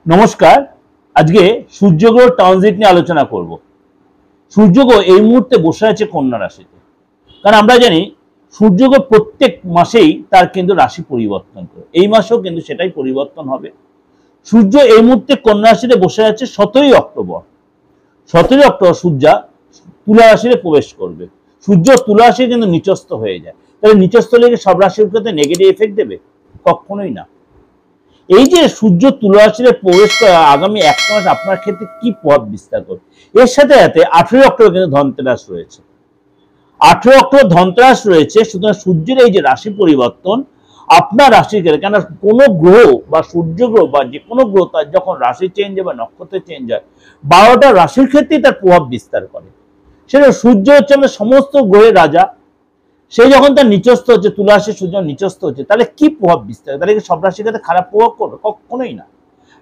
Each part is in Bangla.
নমস্কার। আজকে সূর্যগ্রহ ট্রানজিট নিয়ে আলোচনা করব। সূর্যগ্রহ এই মুহূর্তে বসে আছে কন্যা রাশিতে। কারণ আমরা জানি সূর্যগ্রহ প্রত্যেক মাসেই তার কিন্তু রাশি পরিবর্তন করে, এই মাসেও কিন্তু সেটাই পরিবর্তন হবে। সূর্য এই মুহূর্তে কন্যা রাশিতে বসে আছে 17ই অক্টোবর। 17ই অক্টোবর সূর্যা তুলা রাশিতে প্রবেশ করবে। সূর্য তুলা রাশি কিন্তু নিচস্থ হয়ে যায়। তাহলে নিচস্থ লেগে সব রাশির ক্ষেত্রে নেগেটিভ এফেক্ট দেবে? কখনোই না। এই যে সূর্য তুলা রাশিতে প্রবেশ করা আগামী এক মাস আপনার ক্ষেত্রে কি প্রভাব বিস্তার করবে? এর সাথে সাথে 18 অক্টোবর কিন্তু ধনতেরাস রয়েছে। 18 অক্টোবর ধনতেরাস রয়েছে। সুতরাং সূর্যের এই যে রাশি পরিবর্তন আপনার রাশির ক্ষেত্রে, কেন কোনো গ্রহ বা সূর্য গ্রহ বা যে কোনো গ্রহ তার যখন রাশি চেঞ্জ হয় বা নক্ষত্র চেঞ্জ হয় 12টা রাশির ক্ষেত্রেই তার প্রভাব বিস্তার করে। সেটা সূর্য হচ্ছে আমাদের সমস্ত গ্রহের রাজা। সে যখন তার নিচস্থ হচ্ছে, তুলা রাশি সূর্য নিচস্থ হচ্ছে, তাহলে কি প্রভাব বিস্তার? তাহলে কি সব রাশির ক্ষেত্রে খারাপ প্রভাব করবে? কখনোই না।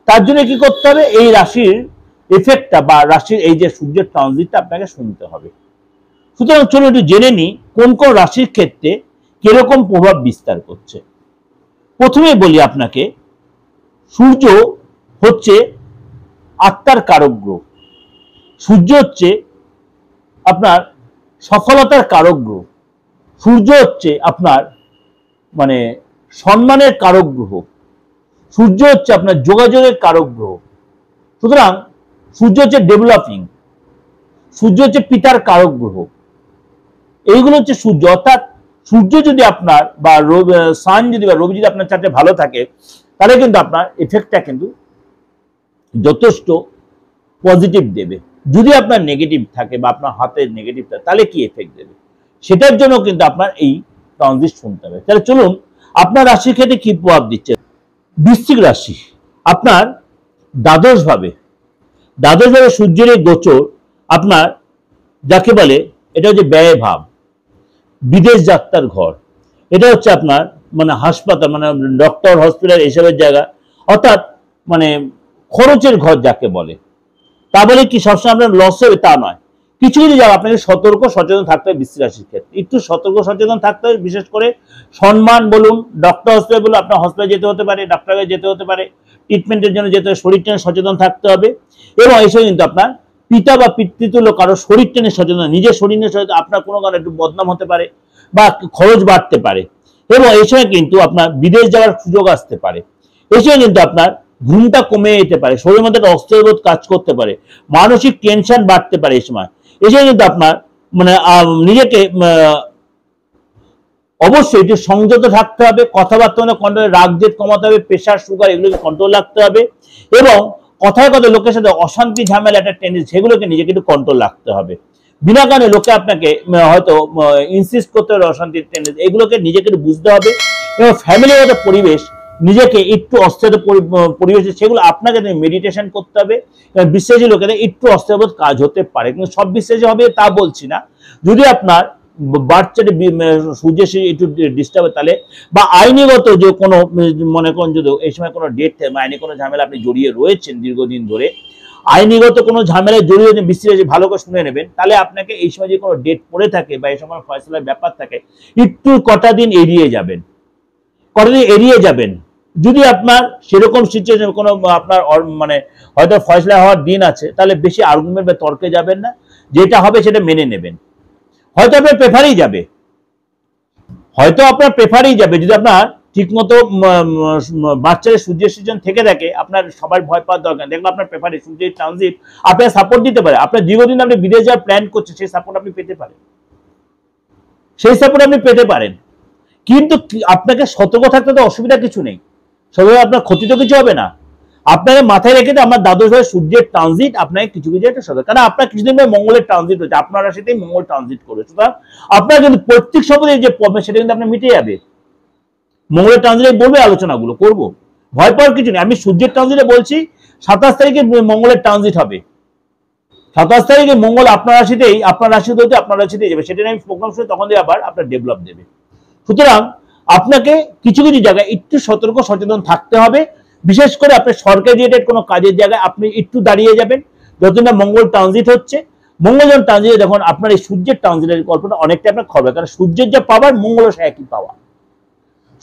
তার জন্য কি করতে হবে? এই রাশির এফেক্টটা বা রাশির এই যে সূর্যের ট্রানজিটটা আপনাকে শুনতে হবে। সুতরাং চলুন একটু জেনে নিই কোন কোন রাশির ক্ষেত্রে কিরকম প্রভাব বিস্তার করছে। প্রথমে বলি আপনাকে, সূর্য হচ্ছে আত্মার কারক গ্রহ। সূর্য হচ্ছে আপনার সফলতার কারক গ্রহ। সূর্য হচ্ছে আপনার মানে সম্মানের কারক গ্রহ। সূর্য হচ্ছে আপনার যোগাযোগের কারক গ্রহ। সুতরাং সূর্য হচ্ছে ডেভেলপিং। সূর্য হচ্ছে পিতার কারক গ্রহ। এইগুলো হচ্ছে সূর্য। অর্থাৎ সূর্য যদি আপনার বা সান যদি বা রবি যদি আপনার চারটে ভালো থাকে, তাহলে কিন্তু আপনার এফেক্টটা কিন্তু যথেষ্ট পজিটিভ দেবে। যদি আপনার নেগেটিভ থাকে বা আপনার হাতের নেগেটিভ থাকে, তাহলে কি এফেক্ট দেবে সেটার জন্য কিন্তু আপনার এই ট্রানজিট শুনতে হবে। তাহলে চলুন আপনার রাশির ক্ষেত্রে কি প্রভাব দিচ্ছে। বৃশ্চিক রাশি আপনার দ্বাদশ ভাবে সূর্যের এই গোচর আপনার যাকে বলে, এটা হচ্ছে ব্যয় ভাব, বিদেশ যাত্রার ঘর। এটা হচ্ছে আপনার মানে হাসপাতাল, মানে ডক্টর, হসপিটাল এসবের জায়গা, অর্থাৎ মানে খরচের ঘর যাকে বলে। তা বলে কি সবসময় আপনার লস হবে তা নয়। কিছু কিছু জায়গা আপনাকে সতর্ক সচেতন থাকতে হবে। বৃশ্চিক রাশির ক্ষেত্রে একটু সতর্ক সচেতন থাকতে হবে। বিশেষ করে সম্মান বলুন, ডক্টর হসপিটাল বলুন, আপনার হসপিটালে যেতে হতে পারে, ডাক্তারের যেতে হতে পারে, ট্রিটমেন্টের জন্য যেতে হবে, শরীর টেনে সচেতন থাকতে হবে। এবং এসব কিন্তু আপনার পিতা বা পিতৃতুল্য কারো শরীর টেনে সচেতন, নিজের শরীর নিয়ে সচেতন, আপনার কোনো কারণে একটু বদনাম হতে পারে বা খরচ বাড়তে পারে। এবং এই সময় কিন্তু আপনার বিদেশ যাওয়ার সুযোগ আসতে পারে। এই সময় কিন্তু আপনার ঘুমটা কমে যেতে পারে, শরীরের মধ্যে একটা অস্থিরবোধ কাজ করতে পারে, মানসিক টেনশন বাড়তে পারে। এই সময় কিন্তু আপনার মানে নিজেকে অবশ্যই একটু সংযত থাকতে হবে। কথাবার্তা মানে কন্ট্রোলে, রাগ জেদ কমাতে হবে, প্রেশার সুগার এগুলোকে কন্ট্রোল রাখতে হবে। এবং কথায় কথায় লোকের সাথে অশান্তি ঝামেলা একটা টেন্ডেন্সি, সেগুলোকে নিজেকে একটু কন্ট্রোল রাখতে হবে। বিনা কারণে লোকে আপনাকে হয়তো ইনসিস্ট করতে হবে, অশান্তির টেন্ডেন্সি, এগুলোকে নিজেকে একটু বুঝতে হবে। এবং ফ্যামিলিগত পরিবেশ, নিজেকে একটু অস্থির পরিবেশে, সেগুলো আপনাকে মেডিটেশন করতে হবে। বিশ্বাসী লোকেদের একটু অস্থিরবোধ কাজ হতে পারে, কিন্তু সব বিশ্বাসী হবে তা বলছি না। যদি আপনার বাচ্চাটি সূর্যের একটু ডিস্টার্ব, তাহলে বা আইনিগত যে কোনো মনে করেন যদি এই সময় কোনো ডেট, আইনি কোনো ঝামেলা আপনি জড়িয়ে রয়েছেন দীর্ঘদিন ধরে, আইনিগত কোনো ঝামেলায় জড়িয়ে বিশ্লেষণ ভালো করে শুনে নেবেন। তাহলে আপনাকে এই সময় যে কোনো ডেট পড়ে থাকে বা এই সময় ফয়সলার ব্যাপার থাকে, একটু কটা দিন এড়িয়ে যাবেন। যদি আপনার সেরকম সিচুয়েশন কোনো আপনার মানে হয়তো ফয়সলা হওয়ার দিন আছে, তাহলে বেশি আর্গুমেন্ট বা তর্কে যাবেন না। যেটা হবে সেটা মেনে নেবেন। হয়তো আপনার প্রেফারেই যাবে, যদি আপনার ঠিকমতো বাচ্চাদের সূর্যের সিজন থেকে থাকে, আপনার সবার ভয় পাওয়ার দরকার। দেখবেন আপনার প্রেফারে সূর্যের ট্রানজিট আপনার সাপোর্ট দিতে পারে। আপনার দীর্ঘদিন আপনি বিদেশ যাওয়ার প্ল্যান করছে, সেই সাপোর্ট আপনি পেতে পারেন। কিন্তু আপনাকে সতর্ক থাকতে তো অসুবিধা কিছু নেই, সবাই আপনার ক্ষতি তো কিছু হবে না। আপনাকে মাথায় রেখে তো আমার দ্বাদশ ভাবে সূর্যের ট্রানজিট আপনাকে কিছু একটা সতর্ক, কারণ আপনার কিছুদিন পরে মঙ্গলের ট্রানজিট হচ্ছে, আপনার রাশিতেই মঙ্গল ট্রানজিট করবে। সুতরাং আপনার কিন্তু প্রত্যেক সপ্তাহে যে প্রবলেম সেটা কিন্তু আপনার মিটে যাবে। মঙ্গলের ট্রানজিটে বলবে, আলোচনাগুলো করবো, ভয় পাওয়ার কিছু নেই। আমি সূর্যের ট্রানজিটে বলছি 27 তারিখে মঙ্গলের ট্রানজিট হবে। 27 তারিখে মঙ্গল আপনার রাশিতেই যাবে। সেটা আমি প্রোগ্রাম শুনে তখন দিয়ে আবার আপনার ডেভেলপ দেবে। সুতরাং আপনাকে কিছু কিছু জায়গায় একটু সতর্ক সচেতন থাকতে হবে। বিশেষ করে আপনি সরকারি রিলেটেড কোনো কাজের জায়গায় আপনি একটু দাঁড়িয়ে যাবেন যতদিন না মঙ্গল ট্রানজিট হচ্ছে। মঙ্গল যখন ট্রানজিটে দেখুন, আপনার এই সূর্যের ট্রানজিটের গল্পটা অনেকটা আপনার খবর, কারণ সূর্যের যে পাওয়ার মঙ্গলও সে একই পাওয়ার।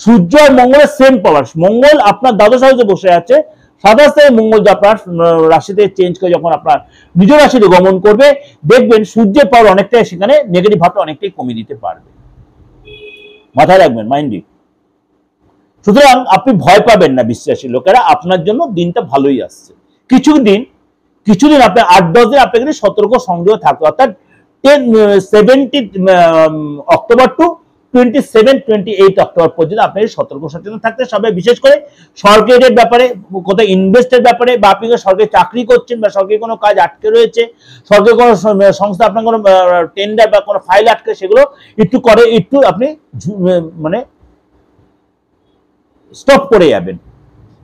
সূর্য আর মঙ্গলের সেম পাওয়ার। মঙ্গল আপনার দ্বাদশ হাউসে বসে আছে, 27 তারিখে মঙ্গল আপনার রাশিতে চেঞ্জ করে যখন আপনার নিজ রাশিতে গমন করবে, দেখবেন সূর্যের পাওয়ার অনেকটাই সেখানে নেগেটিভ ভাবটা অনেকটাই কমিয়ে দিতে পারবে। মাথায় রাখবেন, মাইন্ডলি। সুতরাং আপনি ভয় পাবেন না বিশ্বাসী লোকেরা, আপনার জন্য দিনটা ভালোই আসছে। কিছুদিন আপনার 8-10 দিন আপনাকে সতর্ক সংযম থাকবে, অর্থাৎ 17 অক্টোবর টু 27-28 অক্টোবর পর্যন্ত আপনাকে সতর্ক সচেতন থাকতে হবে। বিশেষ করে সরকারের ব্যাপারে, কোথায় ইনভেস্টের ব্যাপারে, বা আপনি সরকারি চাকরি করছেন বা সরকারি কোনো কাজ আটকে রয়েছে, সরকারি কোনো সংস্থা আপনার কোনো টেন্ডার বা কোনো ফাইল আটকে, সেগুলো একটু আপনি মানে স্টপ করে যাবেন,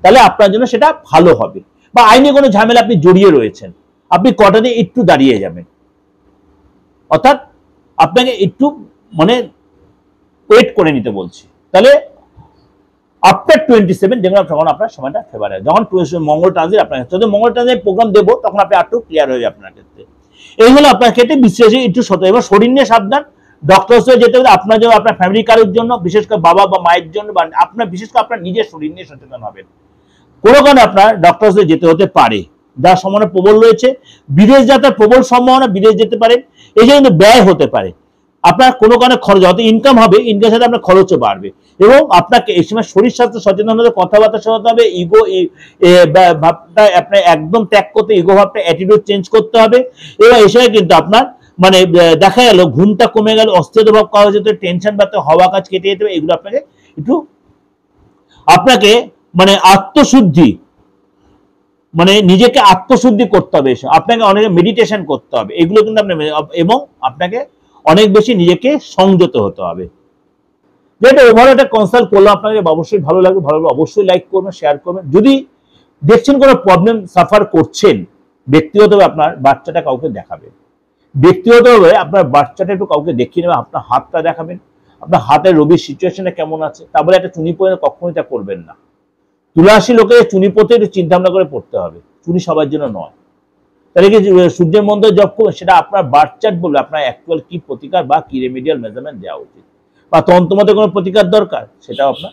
তাহলে আপনার জন্য সেটা ভালো হবে। বা আইনি কোনো ঝামেলা আপনি জড়িয়ে রয়েছেন, আপনি কটা দিয়ে একটু দাঁড়িয়ে যাবেন, অর্থাৎ আপনাকে একটু মানে ওয়েট করে নিতে বলছি। তাহলে আফটার 27 দেখুন তখন আপনার সময়টা ফেভারে, যখন মঙ্গল ট্রানজিট আপনার যদি মঙ্গল ট্রানজিট প্রোগ্রাম দেবো, তখন আপনি একটু ক্লিয়ার হয়ে যাবে আপনার ক্ষেত্রে। এই হলো আপনার ক্ষেত্রে বিশ্বাসী একটু সতর্ক। এবার শরীর নিয়ে সাবধান, ডক্টর হয়ে যেতে হবে আপনার জন্য, আপনার ফ্যামিলি কারোর জন্য, বিশেষ করে বাবা বা মায়ের জন্য, বা আপনার বিশেষ করে আপনার নিজের শরীর নিয়ে সচেতন হবেন। কোনো কারণে আপনার ডক্টর হয়ে যেতে হতে পারে, যার সম্ভাবনা প্রবল রয়েছে। বিদেশ যাত্রার প্রবল সম্ভাবনা, বিদেশ যেতে পারে। এই যে কিন্তু ব্যয় হতে পারে, আপনার কোনো কারণে খরচ, হয়তো ইনকাম হবে, ইনকামের সাথে আপনার খরচও বাড়বে। এবং আপনাকে এই সময় শরীর স্বাস্থ্য সচেতন হতে, কথাবার্তা সচেতন হবে, ইগো ভাবটা আপনার একদম ত্যাগ করতে, ইগো ভাবটা অ্যাটিটিউড চেঞ্জ করতে হবে। এবং এই সময় কিন্তু আপনার মানে দেখা গেল ঘুমটা কমে গেল, অস্থিরতা ভাব করা যেত, টেনশন বাড়তে, হওয়া কাজ কেটে যেতে হবে। এগুলো আপনাকে একটু আপনাকে মানে আত্মশুদ্ধি, মানে নিজেকে আত্মশুদ্ধি করতে হবে, আপনাকে অনেক মেডিটেশন করতে হবে, এগুলো কিন্তু আপনি, এবং আপনাকে অনেক বেশি নিজেকে সংযত হতে হবে। যেটা ওভারঅল একটা কনসাল্ট করলাম আপনাকে, অবশ্যই ভালো লাগবে, অবশ্যই লাইক করবেন, শেয়ার করবেন। যদি দেখছেন কোনো প্রবলেম সাফার করছেন, ব্যক্তিগতভাবে আপনার বাচ্চাটা কাউকে দেখাবেন, ব্যক্তিগতভাবে আপনার বাচ্চাটা একটু কাউকে দেখিয়ে নেবেন, আপনার হাতটা দেখাবেন, আপনার হাতের রবির সিচুয়েশনে কেমন আছে। তারপরে একটা চুনি পরে কখনোই তা করবেন না। তুলারাশি লোকের চুনি পড়তে একটু চিন্তা ভাবনা করে পড়তে হবে, চুনি সবার জন্য নয়। তাহলে কি সূর্যের মন্ত্র জপ করবেন, সেটা আপনার বার্থ চার্ট বলবে আপনার অ্যাকচুয়াল কি প্রতিকার বা কি রেমিডিয়াল মেজারমেন্ট দেওয়া উচিত, বা তন্ত্রমতে কোনো প্রতিকার দরকার, সেটাও আপনার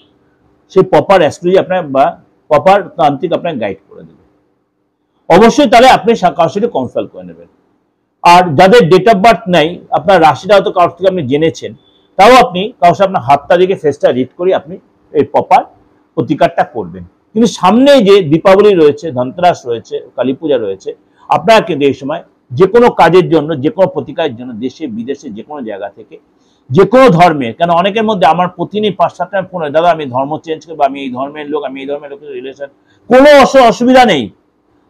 সেই প্রপার অ্যাস্ট্রোলজি আপনার বা প্রপার তান্ত্রিক আপনার গাইড করে দেবে। অবশ্যই তাহলে আপনি কারোর সাথে কনসাল্ট করে নেবেন। আর যাদের ডেট অফ বার্থ নেই, আপনার রাশিটা হয়তো কারোর থেকে আপনি জেনেছেন, তাও আপনি কারোর সাথে আপনার হাতটা দিকে ফেসটা রিড করে আপনি এই প্রপার প্রতিকারটা করবেন। কিন্তু সামনে যে দীপাবলি রয়েছে, ধনতেরাস রয়েছে, কালী পূজা রয়েছে, আপনারা কিন্তু এই সময় যে কোনো কাজের জন্য, যে কোনো প্রতিকারের জন্য, দেশে বিদেশে যে কোনো জায়গা থেকে, যে কোনো ধর্মের, কেন অনেকের মধ্যে আমার প্রতিদিন 5-7টা ফোন হয়, দাদা আমি ধর্ম চেঞ্জ করবো, আমি এই ধর্মের লোক, আমি এই ধর্মের লোকের রিলেশন, কোনো অসুবিধা নেই।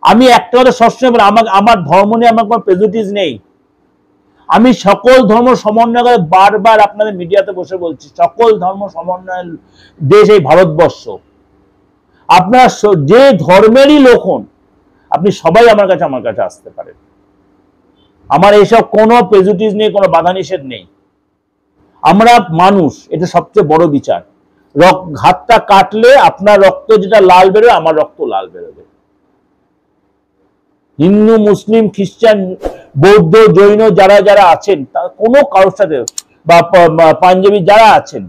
আমি একটা কথা সবসময় বলি, আমার ধর্ম নিয়ে আমার কোনো প্রেজুডিস নেই। আমি সকল ধর্ম সমন্বয় করে বারবার আপনাদের মিডিয়াতে বসে বলছি, সকল ধর্ম সমন্বয় দেশ এই ভারতবর্ষ। আপনার যে ধর্মেরই লোক হন, আপনি সবাই আমার কাছে আসতে পারেন। আমার এইসব কোনো প্রেজুডিস নেই, কোনো বাধা নিষেধ নেই। আমরা মানুষ, এটা সবচেয়ে বড় বিচার। হাতটা কাটলে আপনার রক্ত যেটা লাল বেরোবে, আমার রক্ত লাল বেরোবে। হিন্দু, মুসলিম, খ্রিস্টান, বৌদ্ধ, জৈন যারা আছেন, কোনো কারোর সাথে, বা পাঞ্জাবি যারা আছেন,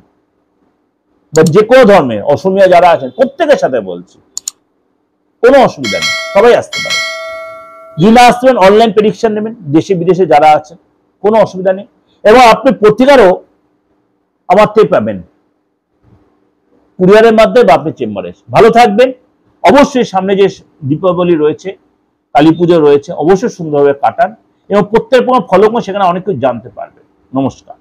বা যে কোনো ধর্মে, অসমিয়া যারা আছেন, প্রত্যেকের সাথে বলছি, কোনো অসুবিধা নেই, সবাই আসতে পারে। যিনি আসবেন অনলাইন প্রেডিকশন নেবেন, দেশে বিদেশে যারা আছেন, কোনো অসুবিধা নেই। এবং আপনি প্রতিকারও আমার থেকে পাবেন কুরিয়ারের মাধ্যমে বা আপনি চেম্বারে। ভালো থাকবেন। অবশ্যই সামনে যে দীপাবলি রয়েছে, কালী পুজো রয়েছে, অবশ্যই সুন্দরভাবে কাটান এবং প্রত্যেক ফলো করে সেখানে অনেক কিছু জানতে পারবেন। নমস্কার।